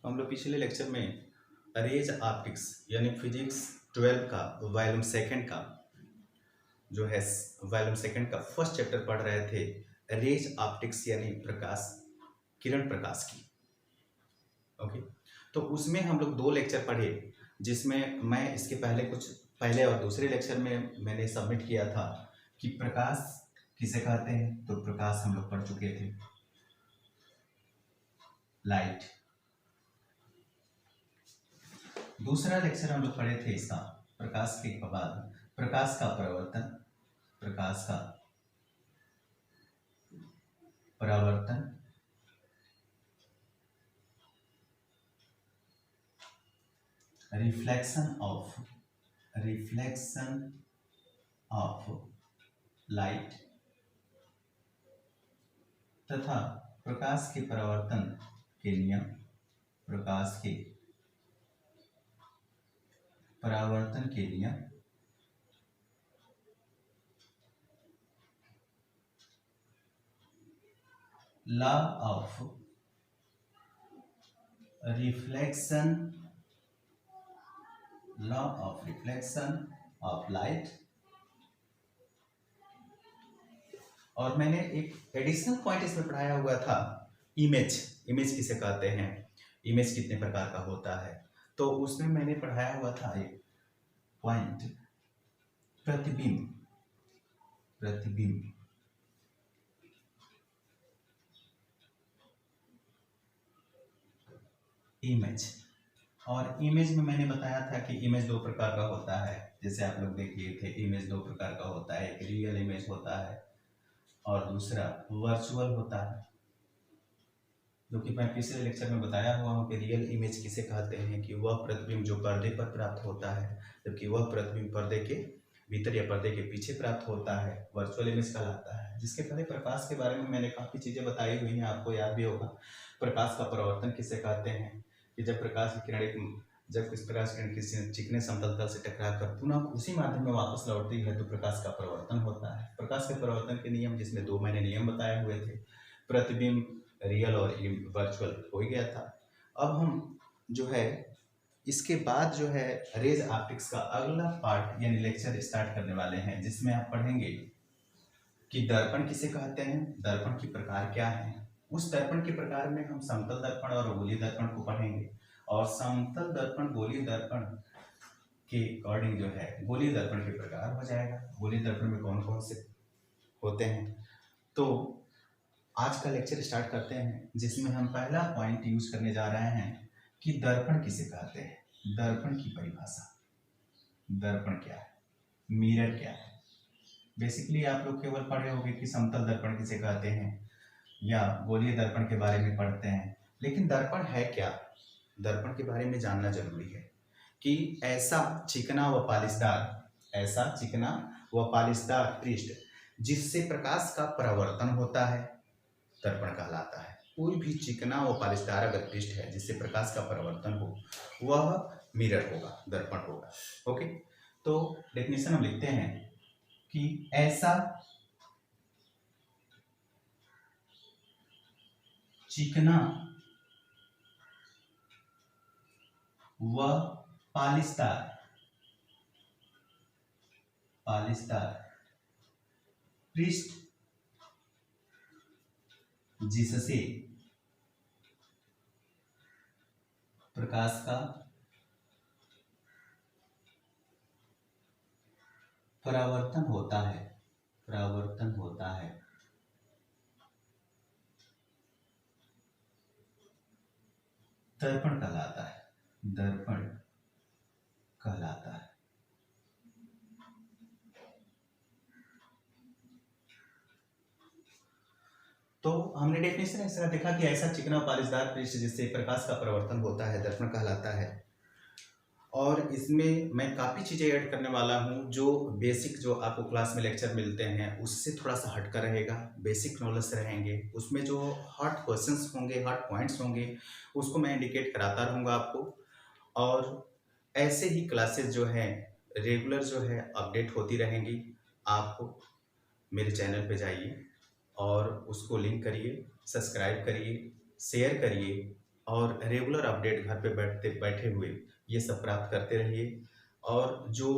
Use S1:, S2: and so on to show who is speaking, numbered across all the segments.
S1: तो हम लोग पिछले लेक्चर में रेज ऑप्टिक्स यानी फिजिक्स 12 का वॉल्यूम सेकंड का जो है वॉल्यूम सेकंड का फर्स्ट चैप्टर पढ़ रहे थे। रेज ऑप्टिक्स यानी प्रकाश, किरण प्रकाश की। ओके, तो उसमें हम लोग 2 लेक्चर पढ़े, जिसमें मैं इसके पहले और दूसरे लेक्चर में मैंने सबमिट किया था कि प्रकाश किसे कहते हैं। तो प्रकाश हम लोग पढ़ चुके थे, लाइट। दूसरा लेक्चर हम लोग पढ़े थे इसका प्रकाश के बाद प्रकाश का परावर्तन, प्रकाश का परावर्तन, रिफ्लेक्शन ऑफ लाइट तथा प्रकाश के परावर्तन के नियम, प्रकाश के परावर्तन के नियम, law of reflection of light. और मैंने एक एडिशनल पॉइंट इसमें पढ़ाया हुआ था, इमेज किसे कहते हैं, इमेज कितने प्रकार का होता है। तो उसमें मैंने पढ़ाया हुआ था एक पॉइंट, प्रतिबिंब। इमेज, और इमेज में मैंने बताया था कि इमेज 2 प्रकार का होता है। जैसे आप लोग देख लिए थे, इमेज 2 प्रकार का होता है, एक रियल इमेज होता है और दूसरा वर्चुअल होता है। जो कि मैं पिछले लेक्चर में बताया हुआ हूँ कि रियल इमेज किसे कहते हैं कि वह प्रतिबिंब जो पर्दे पर प्राप्त होता है, जबकि वह प्रतिबिंब पर्दे के भीतर या पर्दे के पीछे प्राप्त होता है, वर्चुअल इमेज कहलाता है। जिसके पहले प्रकाश के बारे में मैंने काफ़ी चीज़ें बताई हुई हैं, आपको याद भी होगा। प्रकाश का परावर्तन किसे कहते हैं कि जब प्रकाश की किरण प्रकाश किरण किसी चिकने समतल तल से टकरा कर पुनः उसी माध्यम में वापस लौटती है तो प्रकाश का परावर्तन होता है। प्रकाश के परावर्तन के नियम, जिसमें 2 मैंने नियम बताए हुए थे, प्रतिबिंब रियल और वर्चुअल हो गया था। अब हम जो है इसके बाद जो है रेज ऑप्टिक्स का अगला पार्ट यानी लेक्चर स्टार्ट करने वाले हैं, जिसमें आप पढ़ेंगे कि दर्पण किसे कहते हैं, दर्पण की प्रकार क्या है। उस दर्पण के प्रकार में हम समतल दर्पण और गोलीय दर्पण को पढ़ेंगे, और समतल दर्पण गोलीय दर्पण के अकॉर्डिंग जो है गोलीय दर्पण के प्रकार हो जाएगा, गोलीय दर्पण में कौन कौन से होते हैं। तो आज का लेक्चर स्टार्ट करते हैं, जिसमें हम पहला पॉइंट यूज करने जा रहे हैं कि दर्पण किसे कहते हैं। दर्पण की परिभाषा, दर्पण क्या है, मिरर क्या है। बेसिकली आप लोग केवल पढ़े होंगे कि समतल दर्पण किसे कहते हैं या गोलीय दर्पण के बारे में पढ़ते हैं, लेकिन दर्पण है क्या, दर्पण के बारे में जानना जरूरी है कि ऐसा चिकना व पालिशदार पृष्ठ जिससे प्रकाश का परावर्तन होता है, दर्पण कहलाता है। कोई भी चिकना व पालिशदार अगर पृष्ठ है जिससे प्रकाश का परावर्तन हो, वह मिरर होगा, दर्पण होगा। ओके, तो डेफिनेशन हम लिखते हैं कि ऐसा चिकना व पालिशदार पृष्ठ जिससे प्रकाश का परावर्तन होता है, दर्पण कहलाता है। तो हमने डेफिनेशन ऐसा देखा कि ऐसा चिकना पालिशदार पृष्ठ जिससे प्रकाश का परावर्तन होता है, दर्पण कहलाता है। और इसमें मैं काफ़ी चीज़ें ऐड करने वाला हूँ, जो बेसिक जो आपको क्लास में लेक्चर मिलते हैं उससे थोड़ा सा हटकर रहेगा, बेसिक नॉलेज रहेंगे। उसमें जो हॉट क्वेश्चंस होंगे, हॉट पॉइंट्स होंगे, उसको मैं इंडिकेट कराता रहूँगा आपको। और ऐसे ही क्लासेस जो हैं रेगुलर जो है अपडेट होती रहेंगी। आप मेरे चैनल पे जाइए और उसको लिंक करिए, सब्सक्राइब करिए, शेयर करिए और रेगुलर अपडेट घर पे बैठे हुए ये सब प्राप्त करते रहिए। और जो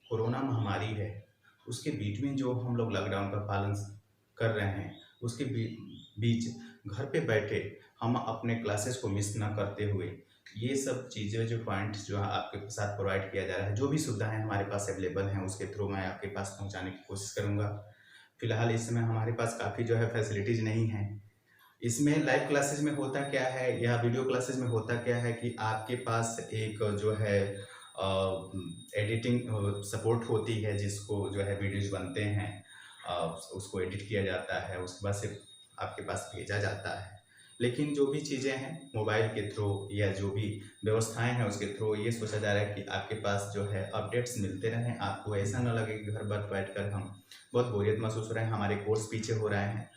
S1: कोरोना महामारी है उसके बीच में जो हम लोग लॉकडाउन का पालन कर रहे हैं, उसके बीच घर पे बैठे हम अपने क्लासेस को मिस ना करते हुए ये सब चीज़ें, जो पॉइंट्स जो आपके साथ प्रोवाइड किया जा रहा है, जो भी सुविधाएं हमारे पास अवेलेबल हैं उसके थ्रू मैं आपके पास पहुंचाने की कोशिश करूंगा। फिलहाल इस समय हमारे पास काफ़ी जो है फैसिलिटीज़ नहीं है। इसमें लाइव क्लासेस में होता क्या है या वीडियो क्लासेस में होता क्या है कि आपके पास एक जो है एडिटिंग सपोर्ट होती है, जिसको जो है वीडियोज बनते हैं, उसको एडिट किया जाता है, उसके बाद से आपके पास भेजा जाता है। लेकिन जो भी चीज़ें हैं मोबाइल के थ्रू या जो भी व्यवस्थाएं हैं उसके थ्रू ये सोचा जा रहा है कि आपके पास जो है अपडेट्स मिलते रहें, आपको ऐसा ना लगे कि घर बैठ कर हम बहुत बोरियत महसूस हो रहे हैं, हमारे कोर्स पीछे हो रहे हैं।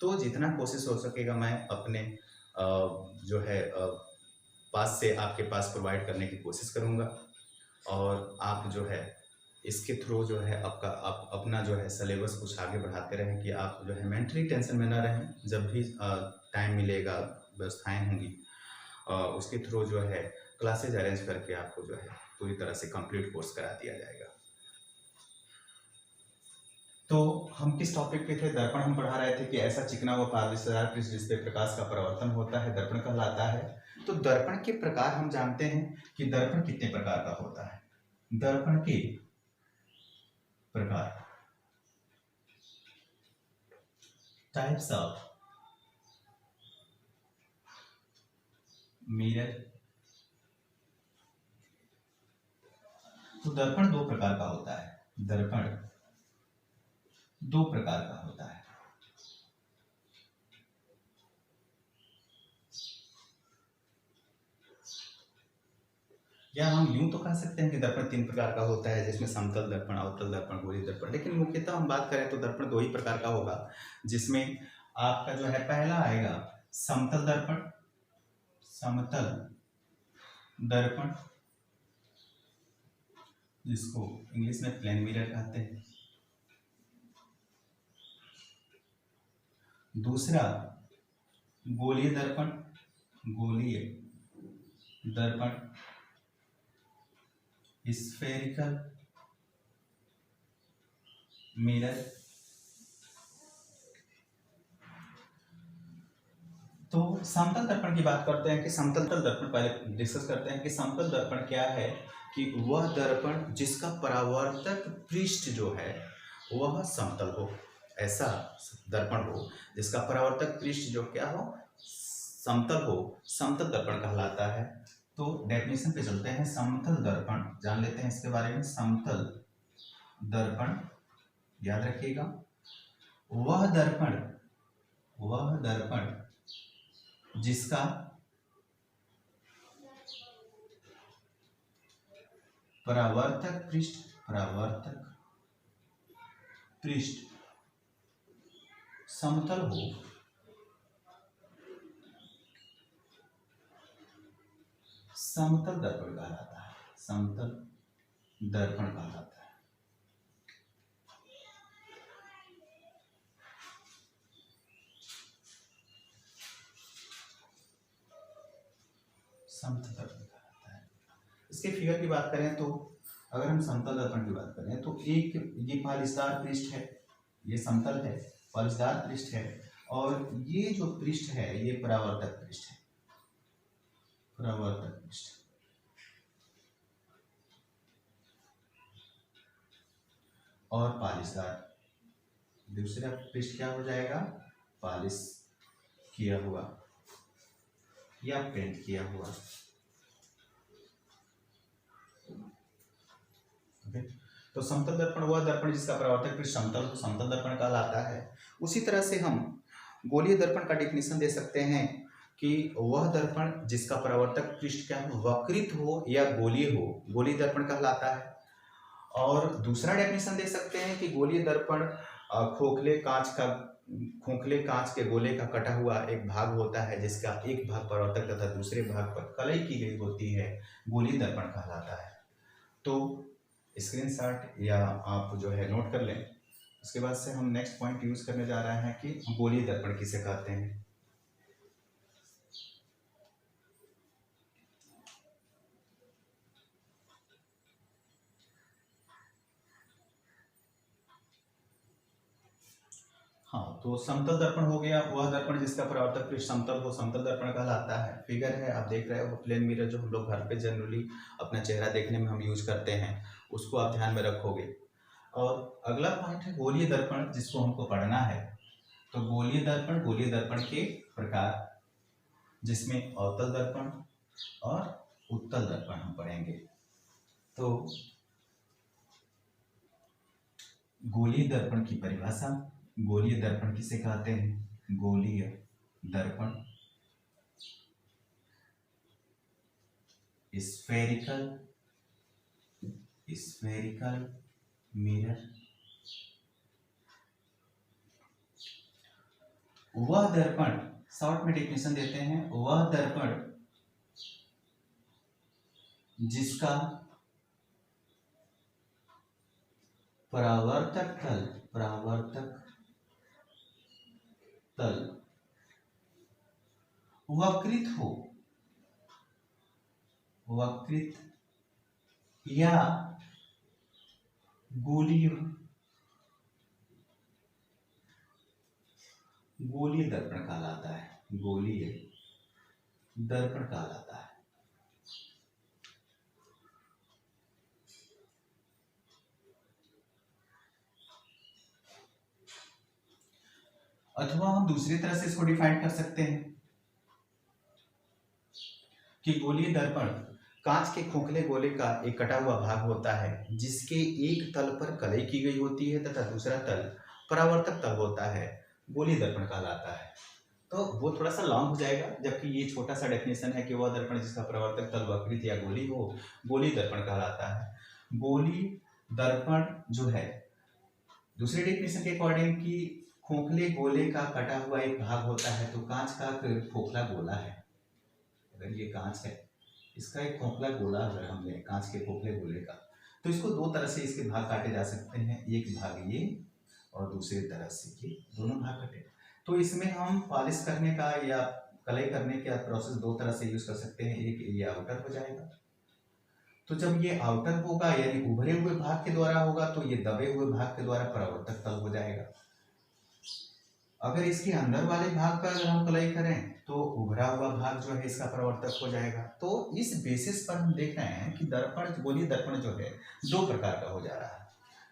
S1: तो जितना कोशिश हो सकेगा मैं अपने जो है पास से आपके पास प्रोवाइड करने की कोशिश करूँगा। और आप जो है इसके थ्रू जो है आप अपना जो है सिलेबस कुछ आगे बढ़ाते रहें कि आप जो है मेंटली टेंशन में ना रहें। जब भी टाइम मिलेगा, व्यवस्थाएं होंगी, उसके थ्रू जो है क्लासेज अरेंज करके आपको जो है पूरी तरह से कंप्लीट कोर्स करा दिया जाएगा। तो हम किस टॉपिक पे थे? दर्पण हम पढ़ा रहे थे कि ऐसा चिकना व पारदर्शी पृष्ठ जिस पे प्रकाश का परावर्तन होता है दर्पण कहलाता है। तो दर्पण के प्रकार हम जानते हैं कि दर्पण कितने प्रकार का होता है। दर्पण के प्रकार, टाइप्स ऑफ मिरर। तो दर्पण दो प्रकार का होता है। दर्पण दो प्रकार का होता है। या हम यूं तो कह सकते हैं कि दर्पण तीन प्रकार का होता है, जिसमें समतल दर्पण, अवतल दर्पण, गोलीय दर्पण। लेकिन मुख्यतः हम बात करें तो दर्पण दो ही प्रकार का होगा, जिसमें आपका जो है पहला आएगा समतल दर्पण, समतल दर्पण जिसको इंग्लिश में प्लेन मिरर कहते हैं। दूसरा गोलीय दर्पण, गोलीय दर्पण स्फेरिकल मिरर। तो समतल दर्पण की बात करते हैं कि समतल दर्पण पहले डिस्कस करते हैं कि समतल दर्पण क्या है। कि वह दर्पण जिसका परावर्तक पृष्ठ जो है वह समतल हो, ऐसा दर्पण हो जिसका परावर्तक पृष्ठ जो क्या हो, समतल हो, समतल दर्पण कहलाता है। तो डेफिनेशन पे चलते हैं। समतल दर्पण जान लेते हैं इसके बारे में। समतल दर्पण याद रखिएगा, वह दर्पण जिसका परावर्तक पृष्ठ समतल हो, समतल दर्पण कहलाता है। समतल दर्पण कहलाता है। समतल दर्पण कहलाता है। इसके फिगर की बात करें तो अगर हम समतल दर्पण की बात करें तो एक ये पालिशदार पृष्ठ है, ये समतल है, पालिशदार पृष्ठ है, और ये जो पृष्ठ है ये परावर्तक पृष्ठ है, परावर्तक पृष्ठ। और पालिशदार दूसरा पृष्ठ क्या हो जाएगा, पालिश किया हुआ या पेंट किया हुआ। तो समतल दर्पण वह दर्पण जिसका परावर्तक पृष्ठ समतल, समतल दर्पण कहलाता है। उसी तरह से हम गोलीय दर्पण का डेफिनेशन दे सकते हैं कि वह दर्पण जिसका परावर्तक पृष्ठ क्या हो, वक्रित हो या गोलीय हो, गोलीय दर्पण कहलाता है। और दूसरा डेफिनेशन दे सकते हैं कि गोलीय दर्पण खोखले कांच के गोले का कटा हुआ एक भाग होता है, जिसका एक भाग परावर्तक तथा दूसरे भाग पर कलई की गई होती है, गोलीय दर्पण कहलाता है। तो स्क्रीनशॉट या आप जो है नोट कर लें। उसके बाद से हम नेक्स्ट पॉइंट यूज करने जा रहे हैं कि गोलीय दर्पण किसे कहते हैं। हाँ, तो समतल दर्पण हो गया वह दर्पण जिसका परावर्तक पृष्ठ समतल हो, समतल दर्पण कहलाता है। फिगर है आप देख रहे हो, प्लेन मिरर जो हम लोग घर पे जनरली अपना चेहरा देखने में हम यूज करते हैं, उसको आप ध्यान में रखोगे। और अगला पॉइंट है गोलीय दर्पण, जिसको हमको पढ़ना है। तो गोलीय दर्पण के प्रकार, जिसमें अवतल दर्पण और उत्तल दर्पण हम पढ़ेंगे। तो गोलीय दर्पण की परिभाषा, गोलीय दर्पण किसे कहते हैं? गोलीय दर्पण स्फेरिकल मिरर वह दर्पण, शॉर्ट में डेफिनेशन देते हैं, वह दर्पण जिसका परावर्तक तल वक्रित या गोलीय दर्पण कहलाता है। गोलीय दर्पण कहलाता है। अथवा हम दूसरी तरह से इसको डिफाइन कर सकते हैं कि गोलीय दर्पण कांच के खोखले गोले का एक कटा हुआ भाग होता है, जिसके एक तल पर कलई की गई होती है तथा दूसरा तल परावर्तक तल होता है, गोलीय दर्पण कहलाता है। तो वो थोड़ा सा लॉन्ग हो जाएगा, जबकि ये छोटा सा डेफिनेशन है कि वह दर्पण जिसका परावर्तक तल वक्रित या गोली हो, गोलीय दर्पण कहलाता है। गोलीय दर्पण जो है, दूसरे डेफिनेशन के अकॉर्डिंग कि खोखले गोले का कटा हुआ एक भाग होता है, तो कांच का खोखला गोला है, अगर ये कांच है, इसका एक खोखला गोला अगर हमने कांच के खोखले गोले का, तो इसको दो तरह से इसके भाग काटे जा सकते हैं, एक भाग ये और दूसरी तरह से ये, दोनों भाग कटे। तो इसमें हम पॉलिश करने का या कलई करने का प्रोसेस दो तरह से यूज कर सकते हैं, एक ये आउटर हो जाएगा। तो जब ये आउटर होगा यानी उभरे हुए भाग के द्वारा होगा, तो ये दबे हुए भाग के द्वारा परावर्तक तल हो जाएगा। अगर इसके अंदर वाले भाग का अगर हम कलई करें तो उभरा हुआ भाग जो है इसका परावर्तक हो जाएगा। तो इस बेसिस पर हम देख रहे हैं कि दर्पण, गोलीय दर्पण जो है दो प्रकार का हो जा रहा है।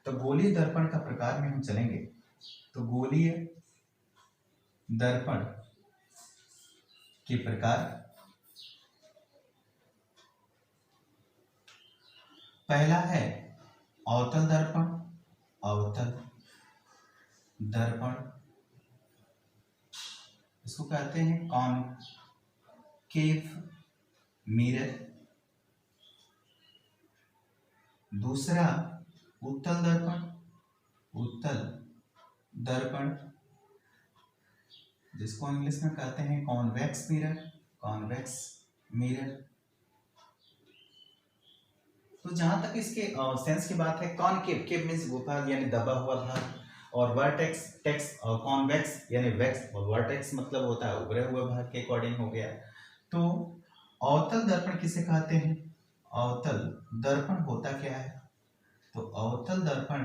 S1: तो गोलीय दर्पण का प्रकार में हम चलेंगे, तो गोलीय दर्पण के प्रकार, पहला है अवतल दर्पण, इसको कहते हैं कॉनकेव मिरर। दूसरा उत्तल दर्पण, जिसको इंग्लिश में कहते हैं कॉन्वेक्स मिरर। तो जहां तक इसके सेंस की बात है, कॉनकेव, केव मींस भाग यानी दबा हुआ भाग, और वर्टेक्स और कॉन्वेक्स यानी वेक्स, और वर्टेक्स मतलब होता है उभरे हुए भाग के अकॉर्डिंग हो गया। तो अवतल दर्पण किसे कहते हैं? अवतल दर्पण होता क्या है? तो अवतल दर्पण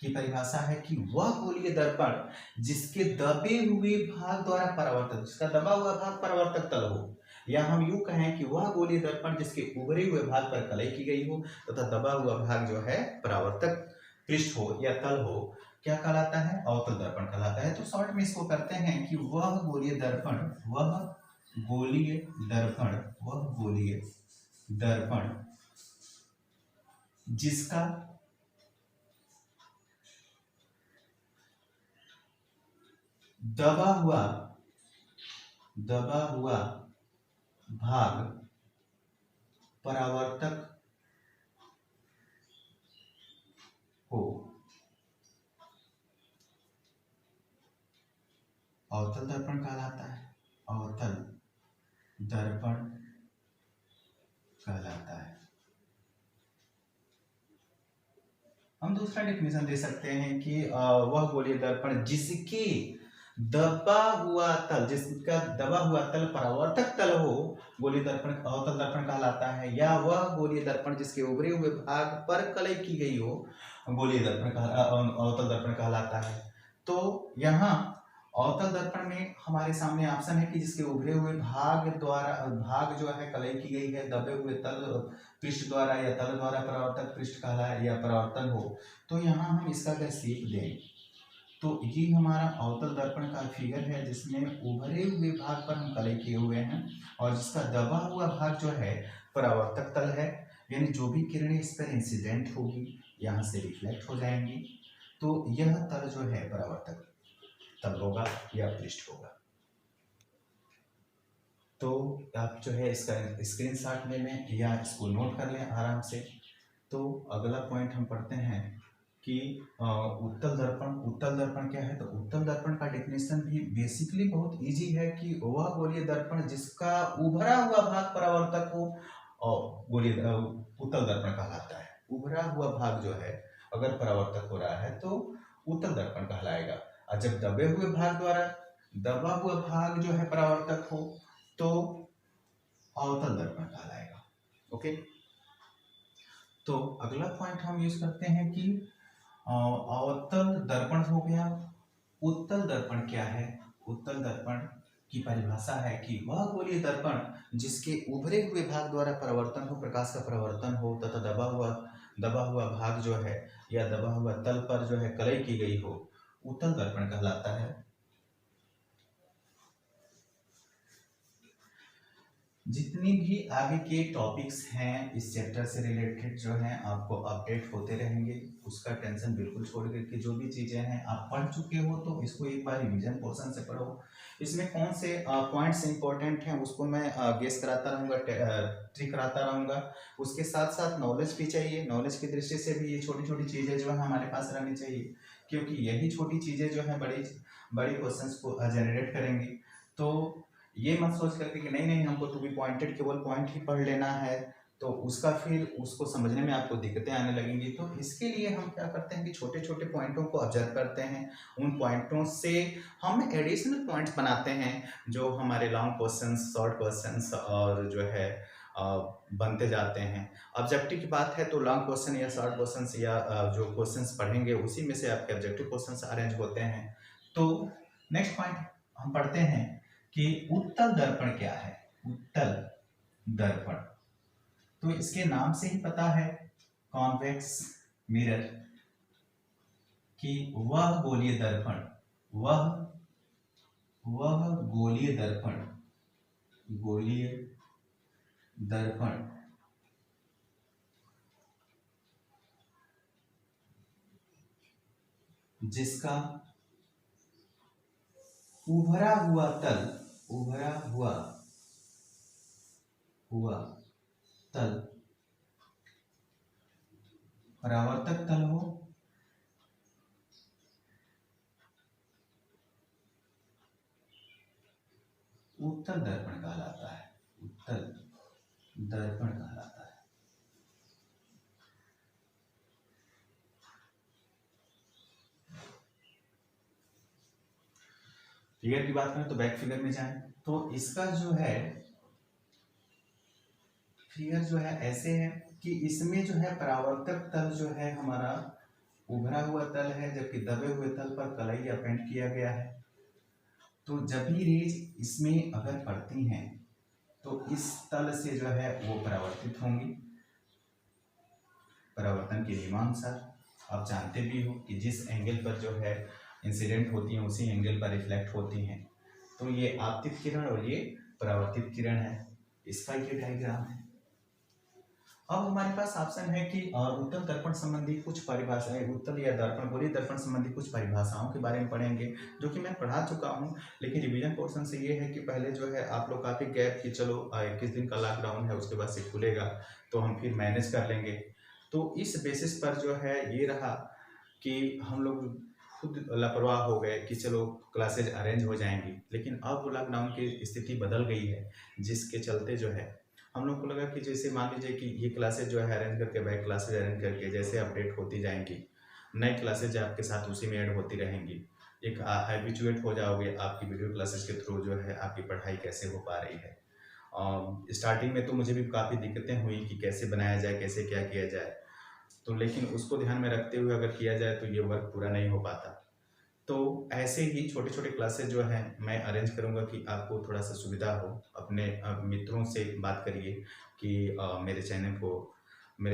S1: की परिभाषा है कि वह गोलीय दर्पण जिसके दबे हुए भाग द्वारा परावर्तक, जिसका दबा हुआ भाग परावर्तक तल हो, या हम यूं कहें कि वह गोलीय दर्पण जिसके उभरे हुए भाग पर कलई की गई हो तथा दबा हुआ भाग जो है परावर्तक पृष्ठ हो या तल हो, क्या कहलाता है? अवतल दर्पण कहलाता है। तो शॉर्ट में इसको करते हैं कि वह गोलीय दर्पण जिसका दबा हुआ भाग परावर्तक हो, अवतल दर्पण कहलाता है। अवतल दर्पण कहलाता है। हम दूसरा डेफिनेशन दे सकते हैं कि वह गोलीय दर्पण जिसके दबा हुआ तल परावर्तक तल हो, गोलीय दर्पण अवतल दर्पण कहलाता है। या वह गोलीय दर्पण जिसके उभरे हुए भाग पर कलई की गई हो, गोलीय दर्पण अवतल दर्पण कहलाता है। तो यहाँ अवतल दर्पण में हमारे सामने ऑप्शन है कि जिसके उभरे हुए भाग जो है कलई की गई है, दबे हुए तल पृष्ठ द्वारा या तल द्वारा परावर्तक पृष्ठ कहलाए या परावर्तन हो, तो यहाँ हम इसका क्या शेप दें। तो ये हमारा अवतल दर्पण का फिगर है जिसमें उभरे हुए भाग पर हम कलई किए हुए हैं और जिसका दबा हुआ भाग जो है परावर्तक तल है, यानी जो भी किरणें इस पर इंसिडेंट होगी यहाँ से रिफ्लेक्ट हो जाएंगी, तो यह तल जो है परावर्तक तल होगा या पृष्ठ होगा। तो आप जो है इसका स्क्रीनशॉट ले लें या इसको नोट कर लें आराम से। तो अगला पॉइंट हम पढ़ते हैं कि उत्तल दर्पण क्या है। तो उत्तल दर्पण का डेफिनेशन भी बेसिकली बहुत इजी है कि वह गोलीय दर्पण जिसका उभरा हुआ भाग परावर्तक हो और गोलीय उत्तल दर्पण कहलाता है। उभरा हुआ भाग जो है अगर परावर्तक हो रहा है तो उत्तल दर्पण कहलाएगा, और जब दबा हुआ भाग जो है परावर्तक हो तो अवतल दर्पण कहलाएगा। ओके, तो अगला पॉइंट हम यूज करते हैं कि अवतल दर्पण हो गया। उत्तल दर्पण क्या है। उत्तल दर्पण की परिभाषा है कि वह गोलीय दर्पण जिसके उभरे हुए भाग द्वारा परावर्तन हो, प्रकाश का परावर्तन हो तथा दबा हुआ भाग जो है या दबा हुआ तल पर जो है कलई की गई हो, उत्तल दर्पण कहलाता है। जितनी भी आगे के टॉपिक्स हैं इस चैप्टर से रिलेटेड जो हैं आपको अपडेट होते रहेंगे, उसका टेंशन बिल्कुल छोड़ करके जो भी चीज़ें हैं आप पढ़ चुके हो तो इसको एक बार रिवीजन पोर्शन से पढ़ो। इसमें कौन से पॉइंट्स इंपॉर्टेंट हैं उसको मैं गेस कराता रहूँगा, ट्रिक कराता रहूँगा। उसके साथ साथ नॉलेज भी चाहिए, नॉलेज की दृष्टि से भी ये छोटी छोटी चीज़ें जो है हमारे पास रहनी चाहिए, क्योंकि यही छोटी चीज़ें जो है बड़ी क्वेश्चंस को जनरेट करेंगी। तो ये मत सोच करके कि नहीं हमको टू बी पॉइंटेड केवल पॉइंट ही पढ़ लेना है, तो उसका फिर उसको समझने में आपको दिक्कतें आने लगेंगी। तो इसके लिए हम क्या करते हैं कि छोटे छोटे पॉइंटों को ऑब्जर्व करते हैं, उन पॉइंटों से हम एडिशनल पॉइंट्स बनाते हैं जो हमारे लॉन्ग क्वेश्चंस, शॉर्ट क्वेश्चंस और जो है बनते जाते हैं। ऑब्जेक्टिव की बात है तो लॉन्ग क्वेश्चन या शॉर्ट क्वेश्चंस या जो क्वेश्चंस पढ़ेंगे उसी में से आपके ऑब्जेक्टिव क्वेश्चंस अरेंज होते हैं। तो नेक्स्ट पॉइंट हम पढ़ते हैं कि उत्तल दर्पण क्या है। उत्तल दर्पण तो इसके नाम से ही पता है, कॉन्वेक्स मिरर, कि वह गोलीय दर्पण जिसका उभरा हुआ तल परावर्तक तल हो, उत्तल दर्पण कहलाता है। उत्तल दर्पण कहलाता है। फिगर की बात करें तो बैक फिगर में जाएं तो इसका जो है फिगर जो है ऐसे है कि इसमें जो है परावर्तक तल जो है हमारा उभरा हुआ तल है, जबकि दबे हुए तल पर कलई या पेंट किया गया है। तो जब भी रेज इसमें अगर पड़ती हैं तो इस तल से जो है वो परावर्तित होंगी परावर्तन के नियमानुसार। आप जानते भी हो कि जिस एंगल पर जो है इंसिडेंट होती हैं उसी एंगल पर रिफ्लेक्ट होती हैं। तो ये आपतित किरण और ये परावर्तित किरण है, इसका ये डायग्राम है। अब हमारे पास ऑप्शन है कि उत्तल दर्पण संबंधी कुछ परिभाषाएं, उत्तल या दर्पण गोलीय दर्पण संबंधी कुछ परिभाषाओं के बारे में पढ़ेंगे जो कि मैं पढ़ा चुका हूं, लेकिन रिवीजन पोर्शन से ये है कि पहले जो है आप लोग काफ़ी गैप कि चलो 21 दिन का लॉकडाउन है उसके बाद से खुलेगा तो हम फिर मैनेज कर लेंगे। तो इस बेसिस पर जो है ये रहा कि हम लोग खुद लापरवाह हो गए कि चलो क्लासेज अरेंज हो जाएंगी, लेकिन अब लॉकडाउन की स्थिति बदल गई है जिसके चलते जो है हम लोग को लगा कि जैसे मान लीजिए कि ये क्लासेज जो है अरेंज करके बैक क्लासेज अरेंज करके जैसे अपडेट होती जाएंगी, नई क्लासेज आपके साथ उसी में ऐड होती रहेंगी, एक हैबिचुएट हो जाओगे आपकी वीडियो क्लासेज के थ्रू जो है आपकी पढ़ाई कैसे हो पा रही है। स्टार्टिंग में तो मुझे भी काफ़ी दिक्कतें हुई कि कैसे बनाया जाए, कैसे क्या किया जाए, तो लेकिन उसको ध्यान में रखते हुए अगर किया जाए तो ये वर्क पूरा नहीं हो पाता। तो ऐसे ही छोटे-छोटे क्लासेस जो हैं मैं अरेंज करूँगा कि आपको थोड़ा-सा सुविधा हो। अपने मित्रों से बात करिए कि मेरे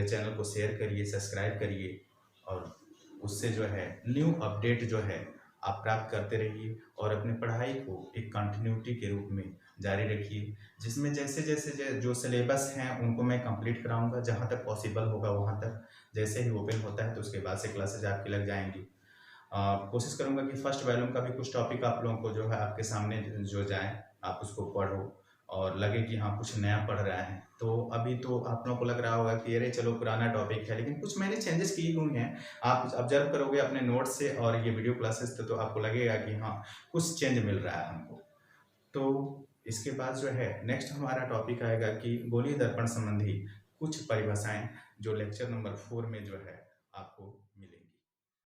S1: चैनल को शेयर करिए, सब्सक्राइब करिए और उससे जो है न्यू अपडेट जो है आप प्राप्त करते रहिए और अपनी पढ़ाई को एक कंटिन्यूटी के रूप में जारी रखिए, जिसमें जैसे-जैसे जो सिलेबस हैं उनको मैं कंप्लीट कराऊँगा, जहाँ तक पॉसिबल होगा वहाँ तक। जैसे ही ओपन होता है तो उसके बाद से क्लासेज आपकी लग जाएँगी। कोशिश करूँगा कि फर्स्ट वॉल्यूम का भी कुछ टॉपिक आप लोगों को जो है आपके सामने जो जाए, आप उसको पढ़ो और लगे कि हाँ, कुछ नया पढ़ रहे हैं। तो अभी तो आप लोगों को लग रहा होगा कि अरे चलो पुराना टॉपिक है, लेकिन कुछ मैंने चेंजेस की हुई हैं। आप ऑब्ज़र्व करोगे अपने नोट्स से और ये वीडियो क्लासेस से तो आपको लगेगा कि हाँ, कुछ चेंज मिल रहा है हमको। तो इसके बाद जो है नेक्स्ट हमारा टॉपिक आएगा कि गोलीय दर्पण संबंधी कुछ परिभाषाएँ, जो लेक्चर नंबर 4 में जो है आपको मिलेगी।